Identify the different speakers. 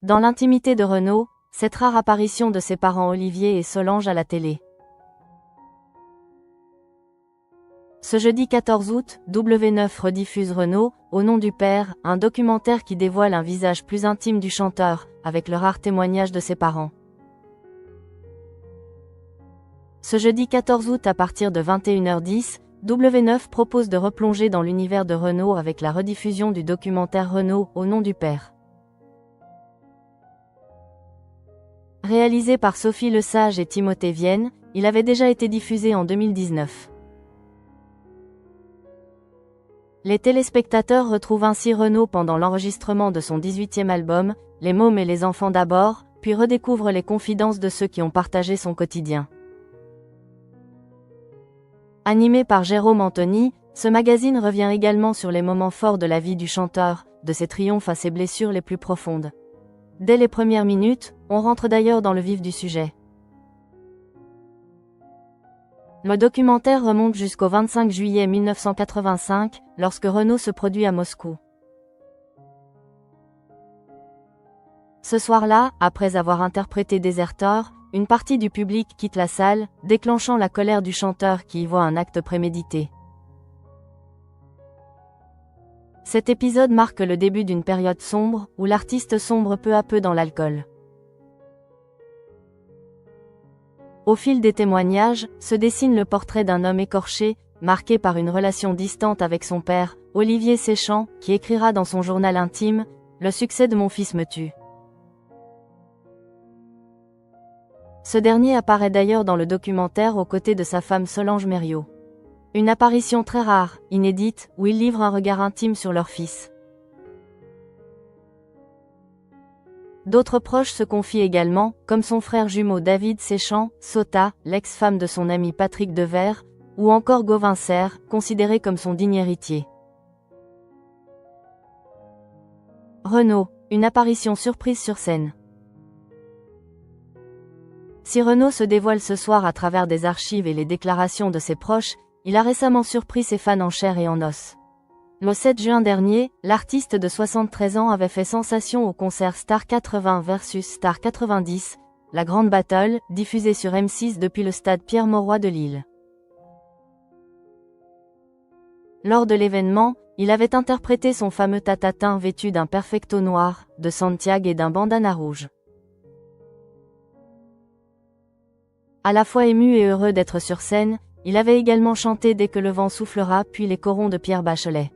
Speaker 1: Dans l'intimité de Renaud, cette rare apparition de ses parents Olivier et Solange à la télé. Ce jeudi 14 août, W9 rediffuse Renaud, Au nom du père, un documentaire qui dévoile un visage plus intime du chanteur, avec le rare témoignage de ses parents. Ce jeudi 14 août à partir de 21h10, W9 propose de replonger dans l'univers de Renaud avec la rediffusion du documentaire Renaud, Au nom du père. Réalisé par Sophie Lesage et Timothée Vienne, il avait déjà été diffusé en 2019. Les téléspectateurs retrouvent ainsi Renaud pendant l'enregistrement de son 18e album, Les mômes et les enfants d'abord, puis redécouvrent les confidences de ceux qui ont partagé son quotidien. Animé par Jérôme Anthony, ce magazine revient également sur les moments forts de la vie du chanteur, de ses triomphes à ses blessures les plus profondes. Dès les premières minutes, on rentre d'ailleurs dans le vif du sujet. Le documentaire remonte jusqu'au 25 juillet 1985, lorsque Renaud se produit à Moscou. Ce soir-là, après avoir interprété Déserteur, une partie du public quitte la salle, déclenchant la colère du chanteur qui y voit un acte prémédité. Cet épisode marque le début d'une période sombre, où l'artiste sombre peu à peu dans l'alcool. Au fil des témoignages, se dessine le portrait d'un homme écorché, marqué par une relation distante avec son père, Olivier Séchant, qui écrira dans son journal intime « Le succès de mon fils me tue ». Ce dernier apparaît d'ailleurs dans le documentaire aux côtés de sa femme Solange Mériot. Une apparition très rare, inédite, où ils livrent un regard intime sur leur fils. D'autres proches se confient également, comme son frère jumeau David Séchant, Sota, l'ex-femme de son ami Patrick Devers, ou encore Gauvin Serre, considéré comme son digne héritier. Renaud, une apparition surprise sur scène. Si Renaud se dévoile ce soir à travers des archives et les déclarations de ses proches, il a récemment surpris ses fans en chair et en os. Le 7 juin dernier, l'artiste de 73 ans avait fait sensation au concert Star 80 vs Star 90, la grande battle, diffusée sur M6 depuis le stade Pierre-Mauroy de Lille. Lors de l'événement, il avait interprété son fameux tatatin vêtu d'un perfecto noir, de Santiago et d'un bandana rouge. À la fois ému et heureux d'être sur scène, il avait également chanté Dès que le vent soufflera puis les corons de Pierre Bachelet.